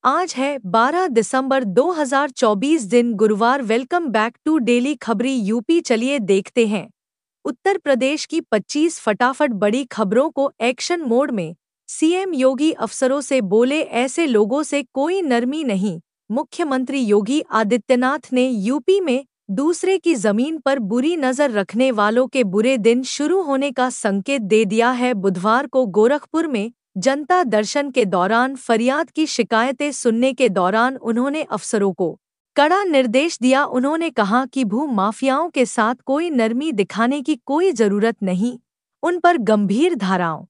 आज है 12 दिसंबर 2024 दिन गुरुवार। वेलकम बैक टू डेली खबरी यूपी। चलिए देखते हैं उत्तर प्रदेश की 25 फटाफट बड़ी खबरों को। एक्शन मोड में सीएम योगी अफसरों से बोले, ऐसे लोगों से कोई नरमी नहीं। मुख्यमंत्री योगी आदित्यनाथ ने यूपी में दूसरे की जमीन पर बुरी नजर रखने वालों के बुरे दिन शुरू होने का संकेत दे दिया है। बुधवार को गोरखपुर में जनता दर्शन के दौरान फरियाद की शिकायतें सुनने के दौरान उन्होंने अफसरों को कड़ा निर्देश दिया। उन्होंने कहा कि भू माफियाओं के साथ कोई नरमी दिखाने की कोई जरूरत नहीं, उन पर गंभीर धाराओं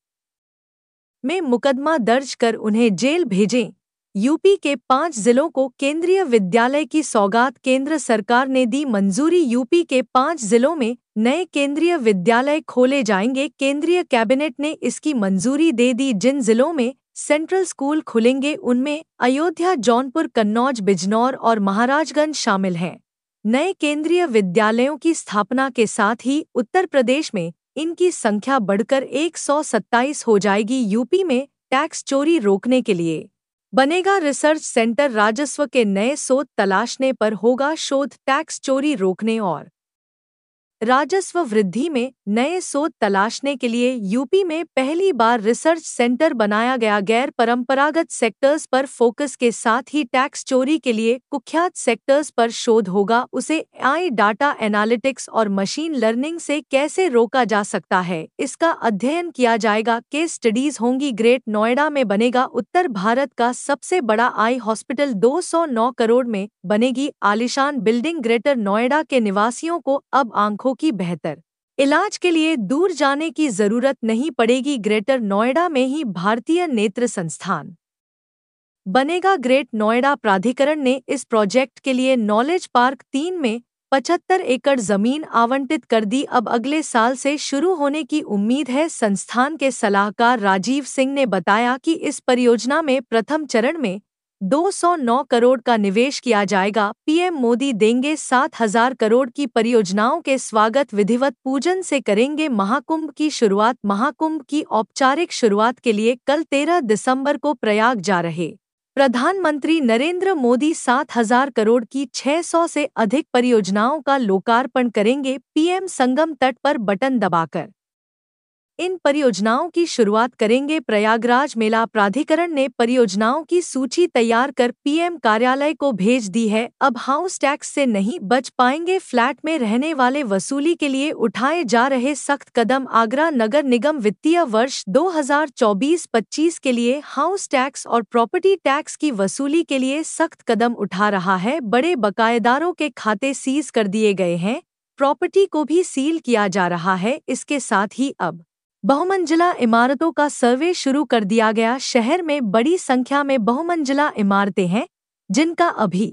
में मुकदमा दर्ज कर उन्हें जेल भेजें। यूपी के 5 जिलों को केंद्रीय विद्यालय की सौगात। केंद्र सरकार ने दी मंजूरी। यूपी के 5 जिलों में नए केंद्रीय विद्यालय खोले जाएंगे। केंद्रीय कैबिनेट ने इसकी मंजूरी दे दी। जिन जिलों में सेंट्रल स्कूल खुलेंगे उनमें अयोध्या, जौनपुर, कन्नौज, बिजनौर और महाराजगंज शामिल हैं। नए केंद्रीय विद्यालयों की स्थापना के साथ ही उत्तर प्रदेश में इनकी संख्या बढ़कर 127 हो जाएगी। यूपी में टैक्स चोरी रोकने के लिए बनेगा रिसर्च सेंटर। राजस्व के नए स्रोत तलाशने पर होगा शोध। टैक्स चोरी रोकने और राजस्व वृद्धि में नए स्रोत तलाशने के लिए यूपी में पहली बार रिसर्च सेंटर बनाया गया। गैर परंपरागत सेक्टर्स पर फोकस के साथ ही टैक्स चोरी के लिए कुख्यात सेक्टर्स पर शोध होगा। उसे AI, डाटा एनालिटिक्स और मशीन लर्निंग से कैसे रोका जा सकता है, इसका अध्ययन किया जाएगा। केस स्टडीज होंगी। ग्रेट नोएडा में बनेगा उत्तर भारत का सबसे बड़ा आई हॉस्पिटल। 209 करोड़ में बनेगी आलीशान बिल्डिंग। ग्रेटर नोएडा के निवासियों को अब आंखों की बेहतर इलाज के लिए दूर जाने की जरूरत नहीं पड़ेगी। ग्रेटर नोएडा में ही भारतीय नेत्र संस्थान बनेगा। ग्रेट नोएडा प्राधिकरण ने इस प्रोजेक्ट के लिए नॉलेज पार्क 3 में 75 एकड़ जमीन आवंटित कर दी। अब अगले साल से शुरू होने की उम्मीद है। संस्थान के सलाहकार राजीव सिंह ने बताया कि इस परियोजना में प्रथम चरण में 209 करोड़ का निवेश किया जाएगा। पीएम मोदी देंगे 7,000 करोड़ की परियोजनाओं के स्वागत विधिवत पूजन से करेंगे महाकुंभ की शुरुआत। महाकुंभ की औपचारिक शुरुआत के लिए कल 13 दिसंबर को प्रयाग जा रहे प्रधानमंत्री नरेंद्र मोदी 7,000 करोड़ की 600 से अधिक परियोजनाओं का लोकार्पण करेंगे। पीएम संगम तट पर बटन दबाकर इन परियोजनाओं की शुरुआत करेंगे। प्रयागराज मेला प्राधिकरण ने परियोजनाओं की सूची तैयार कर पीएम कार्यालय को भेज दी है। अब हाउस टैक्स से नहीं बच पाएंगे फ्लैट में रहने वाले। वसूली के लिए उठाए जा रहे सख्त कदम। आगरा नगर निगम वित्तीय वर्ष 2024-25 के लिए हाउस टैक्स और प्रॉपर्टी टैक्स की वसूली के लिए सख्त कदम उठा रहा है। बड़े बकायेदारों के खाते सीज कर दिए गए हैं। प्रॉपर्टी को भी सील किया जा रहा है। इसके साथ ही अब बहुमंजिला इमारतों का सर्वे शुरू कर दिया गया। शहर में बड़ी संख्या में बहुमंजिला इमारतें हैं जिनका अभी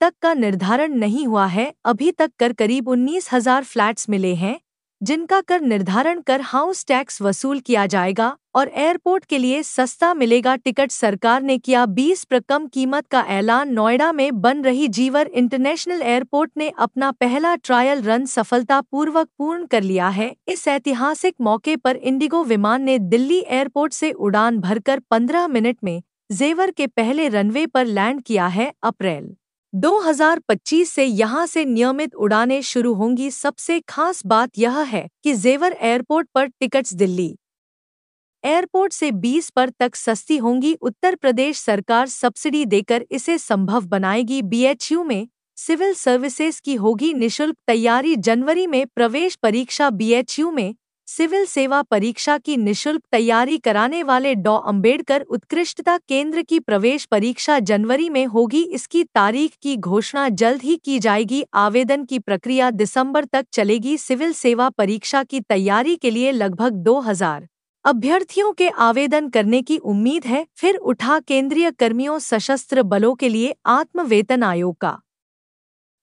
तक का निर्धारण नहीं हुआ है। अभी तक कर करीब 19,000 फ्लैट्स मिले हैं जिनका कर निर्धारण कर हाउस टैक्स वसूल किया जाएगा और एयरपोर्ट के लिए सस्ता मिलेगा टिकट। सरकार ने किया 20% कम कीमत का ऐलान। नोएडा में बन रही जीवर इंटरनेशनल एयरपोर्ट ने अपना पहला ट्रायल रन सफलतापूर्वक पूर्ण कर लिया है। इस ऐतिहासिक मौके पर इंडिगो विमान ने दिल्ली एयरपोर्ट से उड़ान भरकर 15 मिनट में जेवर के पहले रनवे पर लैंड किया है। अप्रैल 2025 से यहां से नियमित उड़ानें शुरू होंगी। सबसे खास बात यह है कि जेवर एयरपोर्ट पर टिकट्स दिल्ली एयरपोर्ट से 20 पर तक सस्ती होंगी। उत्तर प्रदेश सरकार सब्सिडी देकर इसे संभव बनाएगी। बीएचयू में सिविल सर्विसेज की होगी निःशुल्क तैयारी। जनवरी में प्रवेश परीक्षा। बीएचयू में सिविल सेवा परीक्षा की निःशुल्क तैयारी कराने वाले डॉ. अंबेडकर उत्कृष्टता केंद्र की प्रवेश परीक्षा जनवरी में होगी। इसकी तारीख की घोषणा जल्द ही की जाएगी। आवेदन की प्रक्रिया दिसंबर तक चलेगी। सिविल सेवा परीक्षा की तैयारी के लिए लगभग 2,000 अभ्यर्थियों के आवेदन करने की उम्मीद है। फिर उठा केंद्रीय कर्मियों सशस्त्र बलों के लिए आत्म वेतन आयोग का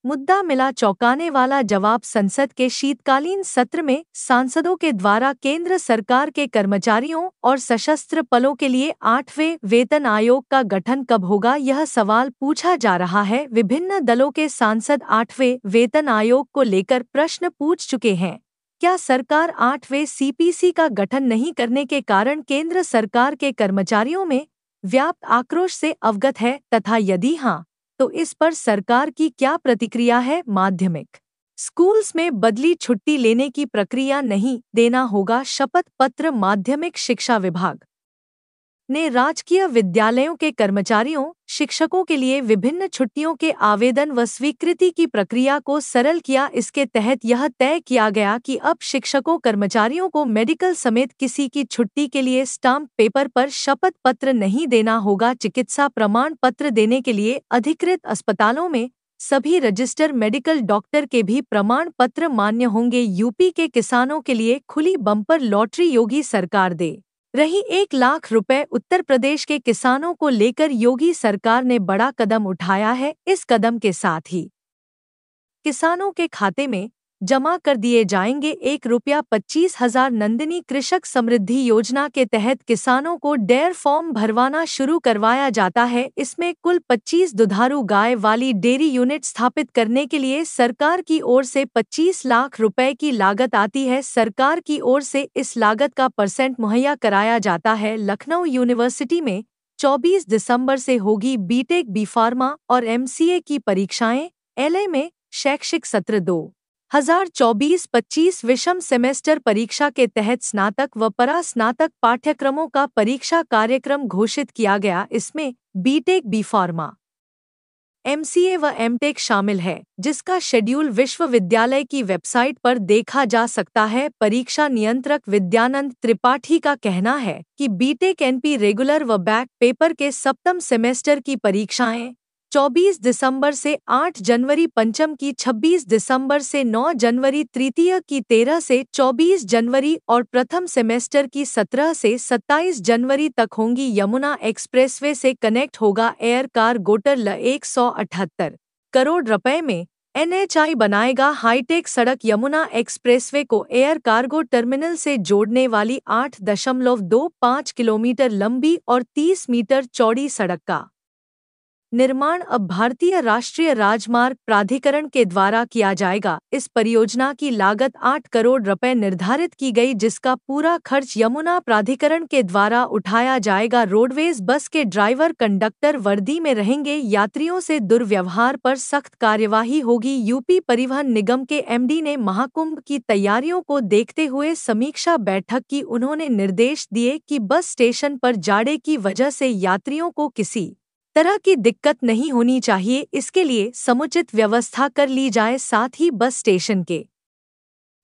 मुद्दा। मिला चौंकाने वाला जवाब। संसद के शीतकालीन सत्र में सांसदों के द्वारा केंद्र सरकार के कर्मचारियों और सशस्त्र बलों के लिए 8वें वेतन आयोग का गठन कब होगा, यह सवाल पूछा जा रहा है। विभिन्न दलों के सांसद 8वें वेतन आयोग को लेकर प्रश्न पूछ चुके हैं। क्या सरकार 8वें CPC का गठन नहीं करने के कारण केंद्र सरकार के कर्मचारियों में व्याप्त आक्रोश से अवगत है तथा यदि हाँ, तो इस पर सरकार की क्या प्रतिक्रिया है? माध्यमिक स्कूल्स में बदली छुट्टी लेने की प्रक्रिया नहीं, देना होगा शपथ पत्र। माध्यमिक शिक्षा विभाग ने राजकीय विद्यालयों के कर्मचारियों, शिक्षकों के लिए विभिन्न छुट्टियों के आवेदन व स्वीकृति की प्रक्रिया को सरल किया। इसके तहत यह तय किया गया कि अब शिक्षकों कर्मचारियों को मेडिकल समेत किसी की छुट्टी के लिए स्टाम्प पेपर पर शपथ पत्र नहीं देना होगा। चिकित्सा प्रमाण पत्र देने के लिए अधिकृत अस्पतालों में सभी रजिस्टर मेडिकल डॉक्टर के भी प्रमाण पत्र मान्य होंगे। यूपी के किसानों के लिए खुली बम्पर लॉटरी, योगी सरकार दे रही 1 लाख रुपए। उत्तर प्रदेश के किसानों को लेकर योगी सरकार ने बड़ा कदम उठाया है। इस कदम के साथ ही किसानों के खाते में जमा कर दिए जाएंगे ₹1,25,000। नंदिनी कृषक समृद्धि योजना के तहत किसानों को डेयर फॉर्म भरवाना शुरू करवाया जाता है। इसमें कुल 25 दुधारू गाय वाली डेयरी यूनिट स्थापित करने के लिए सरकार की ओर से 25 लाख रुपए की लागत आती है। सरकार की ओर से इस लागत का % मुहैया कराया जाता है। लखनऊ यूनिवर्सिटी में 24 दिसंबर से होगी बीटेक, बी फार्मा और MCA की परीक्षाएं। LA में शैक्षिक सत्र 2024-25 विषम सेमेस्टर परीक्षा के तहत स्नातक व परास्नातक पाठ्यक्रमों का परीक्षा कार्यक्रम घोषित किया गया। इसमें बीटेक, बी फार्मा, MCA व MTech शामिल है, जिसका शेड्यूल विश्वविद्यालय की वेबसाइट पर देखा जा सकता है। परीक्षा नियंत्रक विद्यानंद त्रिपाठी का कहना है कि बीटेक NP रेगुलर व बैक पेपर के सप्तम सेमेस्टर की परीक्षाएं 24 दिसंबर से 8 जनवरी, पंचम की 26 दिसंबर से 9 जनवरी, तृतीय की 13 से 24 जनवरी और प्रथम सेमेस्टर की 17 से 27 जनवरी तक होंगी। यमुना एक्सप्रेसवे से कनेक्ट होगा एयर कार्गोटर ल 178 करोड़ रुपए में NHAI बनाएगा हाईटेक सड़क। यमुना एक्सप्रेसवे को एयर कार्गो टर्मिनल से जोड़ने वाली 8.25 किलोमीटर लंबी और 30 मीटर चौड़ी सड़क का निर्माण अब भारतीय राष्ट्रीय राजमार्ग प्राधिकरण के द्वारा किया जाएगा। इस परियोजना की लागत 8 करोड़ रुपए निर्धारित की गई, जिसका पूरा खर्च यमुना प्राधिकरण के द्वारा उठाया जाएगा। रोडवेज बस के ड्राइवर कंडक्टर वर्दी में रहेंगे। यात्रियों से दुर्व्यवहार पर सख्त कार्यवाही होगी। यूपी परिवहन निगम के MD ने महाकुंभ की तैयारियों को देखते हुए समीक्षा बैठक की। उन्होंने निर्देश दिए कि बस स्टेशन पर जाड़े की वजह से यात्रियों को किसी तरह की दिक्कत नहीं होनी चाहिए, इसके लिए समुचित व्यवस्था कर ली जाए। साथ ही बस स्टेशन के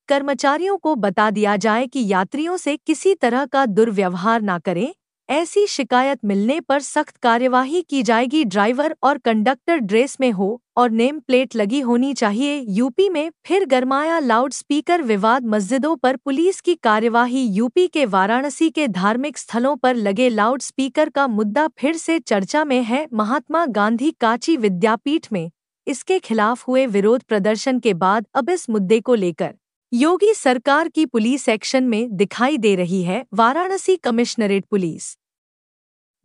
कर्मचारियों को बता दिया जाए कि यात्रियों से किसी तरह का दुर्व्यवहार न करें। ऐसी शिकायत मिलने पर सख्त कार्यवाही की जाएगी। ड्राइवर और कंडक्टर ड्रेस में हो और नेम प्लेट लगी होनी चाहिए। यूपी में फिर गरमाया लाउडस्पीकर विवाद, मस्जिदों पर पुलिस की कार्यवाही। यूपी के वाराणसी के धार्मिक स्थलों पर लगे लाउडस्पीकर का मुद्दा फिर से चर्चा में है। महात्मा गांधी कांची विद्यापीठ में इसके खिलाफ हुए विरोध प्रदर्शन के बाद अब इस मुद्दे को लेकर योगी सरकार की पुलिस एक्शन में दिखाई दे रही है। वाराणसी कमिश्नरेट पुलिस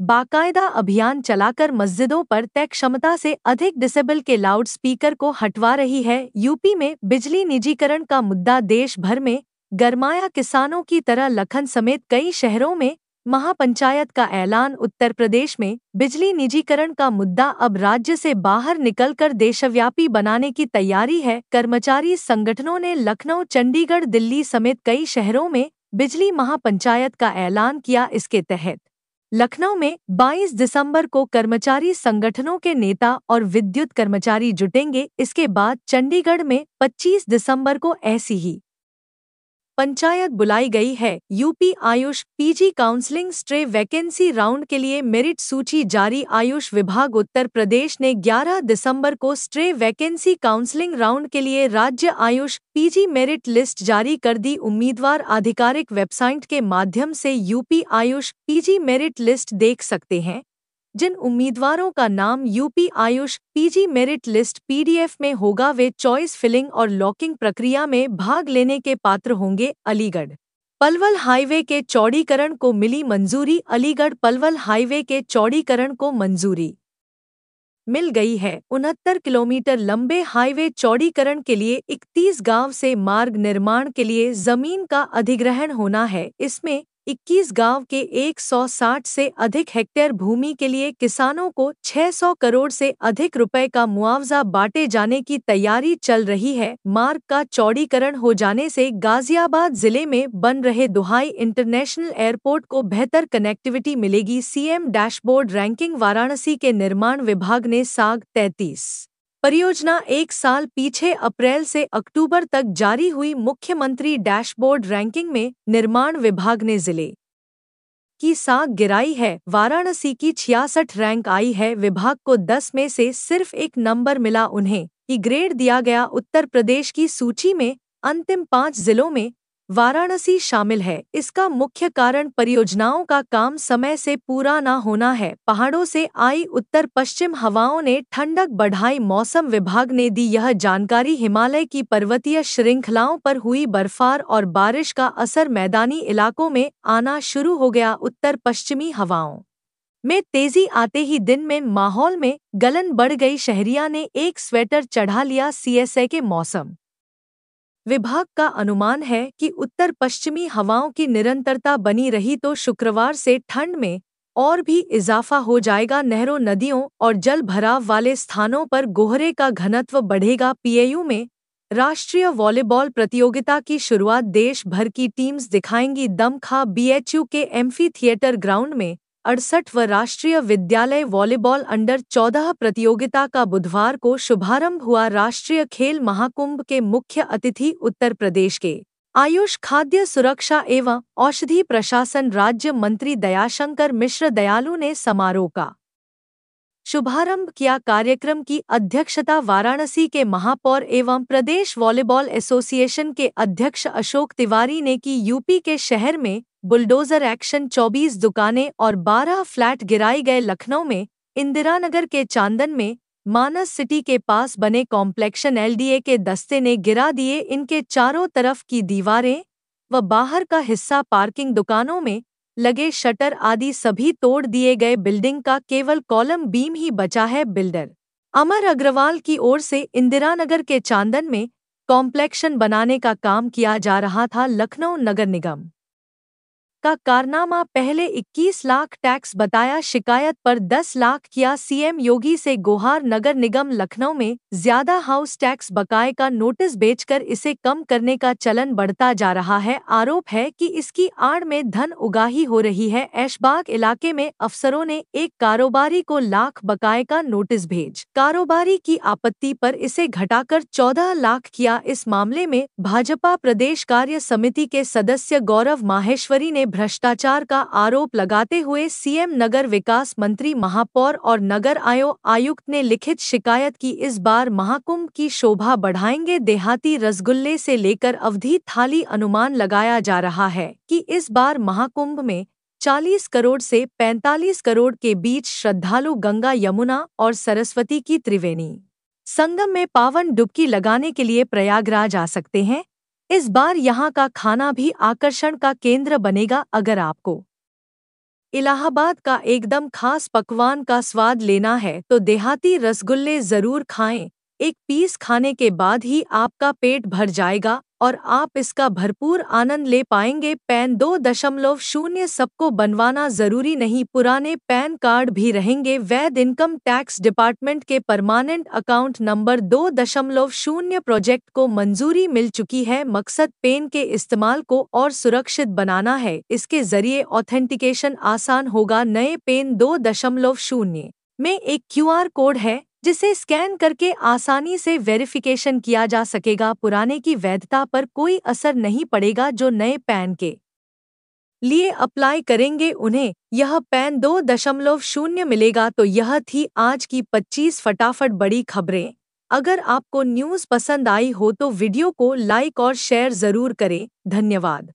बाकायदा अभियान चलाकर मस्जिदों पर तय क्षमता से अधिक डिसेबल के लाउडस्पीकर को हटवा रही है। यूपी में बिजली निजीकरण का मुद्दा देश भर में गरमाया। किसानों की तरह लखन समेत कई शहरों में महापंचायत का ऐलान। उत्तर प्रदेश में बिजली निजीकरण का मुद्दा अब राज्य से बाहर निकलकर देशव्यापी बनाने की तैयारी है। कर्मचारी संगठनों ने लखनऊ, चंडीगढ़, दिल्ली समेत कई शहरों में बिजली महापंचायत का ऐलान किया। इसके तहत लखनऊ में 22 दिसंबर को कर्मचारी संगठनों के नेता और विद्युत कर्मचारी जुटेंगे। इसके बाद चंडीगढ़ में 25 दिसंबर को ऐसी ही पंचायत बुलाई गई है। UP Ayush PG counselling stray vacancy round के लिए मेरिट सूची जारी। आयुष विभाग उत्तर प्रदेश ने 11 दिसंबर को स्ट्रे वैकेंसी काउंसलिंग राउंड के लिए राज्य आयुष PG मेरिट लिस्ट जारी कर दी। उम्मीदवार आधिकारिक वेबसाइट के माध्यम से UP Ayush PG merit list देख सकते हैं। जिन उम्मीदवारों का नाम UP Ayush PG merit list PDF में होगा वे चॉइस फिलिंग और लॉकिंग प्रक्रिया में भाग लेने के पात्र होंगे। अलीगढ़ पलवल हाईवे के चौड़ीकरण को मिली मंजूरी। अलीगढ़ पलवल हाईवे के चौड़ीकरण को मंजूरी मिल गई है। 69 किलोमीटर लंबे हाईवे चौड़ीकरण के लिए 31 गांव से मार्ग निर्माण के लिए जमीन का अधिग्रहण होना है। इसमें 21 गांव के 160 से अधिक हेक्टेयर भूमि के लिए किसानों को 600 करोड़ से अधिक रुपए का मुआवजा बांटे जाने की तैयारी चल रही है। मार्ग का चौड़ीकरण हो जाने से गाजियाबाद जिले में बन रहे दुहाई इंटरनेशनल एयरपोर्ट को बेहतर कनेक्टिविटी मिलेगी। सीएम डैशबोर्ड रैंकिंग वाराणसी के निर्माण विभाग ने साग 33 परियोजना 1 साल पीछे अप्रैल से अक्टूबर तक जारी हुई मुख्यमंत्री डैशबोर्ड रैंकिंग में निर्माण विभाग ने जिले की साख गिराई है। वाराणसी की 66 रैंक आई है। विभाग को 10 में से सिर्फ 1 नंबर मिला। उन्हें ई ग्रेड दिया गया। उत्तर प्रदेश की सूची में अंतिम 5 जिलों में वाराणसी शामिल है। इसका मुख्य कारण परियोजनाओं का काम समय से पूरा न होना है। पहाड़ों से आई उत्तर पश्चिम हवाओं ने ठंडक बढ़ाई। मौसम विभाग ने दी यह जानकारी। हिमालय की पर्वतीय श्रृंखलाओं पर हुई बर्फबारी और बारिश का असर मैदानी इलाकों में आना शुरू हो गया। उत्तर पश्चिमी हवाओं में तेजी आते ही दिन में माहौल में गलन बढ़ गई। शहरिया ने एक स्वेटर चढ़ा लिया। सीएसए के मौसम विभाग का अनुमान है कि उत्तर पश्चिमी हवाओं की निरंतरता बनी रही तो शुक्रवार से ठंड में और भी इजाफा हो जाएगा। नहरों, नदियों और जल भराव वाले स्थानों पर कोहरे का घनत्व बढ़ेगा। पीएयू में राष्ट्रीय वॉलीबॉल प्रतियोगिता की शुरुआत देश भर की टीम्स दिखाएंगी दमखा। बीएचयू के एम्फी थिएटर ग्राउंड में 68वां राष्ट्रीय विद्यालय वॉलीबॉल अंडर 14 प्रतियोगिता का बुधवार को शुभारंभ हुआ। राष्ट्रीय खेल महाकुंभ के मुख्य अतिथि उत्तर प्रदेश के आयुष, खाद्य सुरक्षा एवं औषधि प्रशासन राज्य मंत्री दयाशंकर मिश्र दयालु ने समारोह का शुभारंभ किया। कार्यक्रम की अध्यक्षता वाराणसी के महापौर एवं प्रदेश वॉलीबॉल एसोसिएशन के अध्यक्ष अशोक तिवारी ने की। यूपी के शहर में बुलडोजर एक्शन 24 दुकानें और 12 फ्लैट गिराए गए। लखनऊ में इंदिरानगर के चांदन में मानस सिटी के पास बने कॉम्प्लेक्शन एलडीए के दस्ते ने गिरा दिए। इनके चारों तरफ की दीवारें व बाहर का हिस्सा, पार्किंग, दुकानों में लगे शटर आदि सभी तोड़ दिए गए। बिल्डिंग का केवल कॉलम बीम ही बचा है। बिल्डर अमर अग्रवाल की ओर से इंदिरानगर के चांदन में कॉम्प्लेक्शन बनाने का काम किया जा रहा था। लखनऊ नगर निगम का कारनामा पहले 21 लाख टैक्स बताया, शिकायत पर 10 लाख किया। सीएम योगी से गुहार। नगर निगम लखनऊ में ज्यादा हाउस टैक्स बकाये का नोटिस बेचकर इसे कम करने का चलन बढ़ता जा रहा है। आरोप है कि इसकी आड़ में धन उगाही हो रही है। ऐशबाग इलाके में अफसरों ने एक कारोबारी को लाख बकाये का नोटिस भेज कारोबारी की आपत्ति पर इसे घटाकर 14 लाख किया। इस मामले में भाजपा प्रदेश कार्य समिति के सदस्य गौरव माहेश्वरी ने भ्रष्टाचार का आरोप लगाते हुए सीएम, नगर विकास मंत्री, महापौर और नगर आयुक्त ने लिखित शिकायत की। इस बार महाकुंभ की शोभा बढ़ाएंगे देहाती रसगुल्ले से लेकर अवधी थाली। अनुमान लगाया जा रहा है कि इस बार महाकुंभ में 40 करोड़ से 45 करोड़ के बीच श्रद्धालु गंगा, यमुना और सरस्वती की त्रिवेणी संगम में पावन डुबकी लगाने के लिए प्रयागराज आ सकते हैं। इस बार यहाँ का खाना भी आकर्षण का केंद्र बनेगा। अगर आपको इलाहाबाद का एकदम खास पकवान का स्वाद लेना है तो देहाती रसगुल्ले जरूर खाएं। एक पीस खाने के बाद ही आपका पेट भर जाएगा और आप इसका भरपूर आनंद ले पाएंगे। पैन 2.0 सबको बनवाना जरूरी नहीं, पुराने पैन कार्ड भी रहेंगे वैध। इनकम टैक्स डिपार्टमेंट के परमानेंट अकाउंट नंबर 2.0 प्रोजेक्ट को मंजूरी मिल चुकी है। मकसद पेन के इस्तेमाल को और सुरक्षित बनाना है। इसके जरिए ऑथेंटिकेशन आसान होगा। नए पेन 2.0 में एक क्यूआर कोड है जिसे स्कैन करके आसानी से वेरिफिकेशन किया जा सकेगा। पुराने की वैधता पर कोई असर नहीं पड़ेगा। जो नए पैन के लिए अप्लाई करेंगे उन्हें यह पैन 2.0 मिलेगा। तो यह थी आज की 25 फटाफट बड़ी खबरें। अगर आपको न्यूज़ पसंद आई हो तो वीडियो को लाइक और शेयर जरूर करें। धन्यवाद।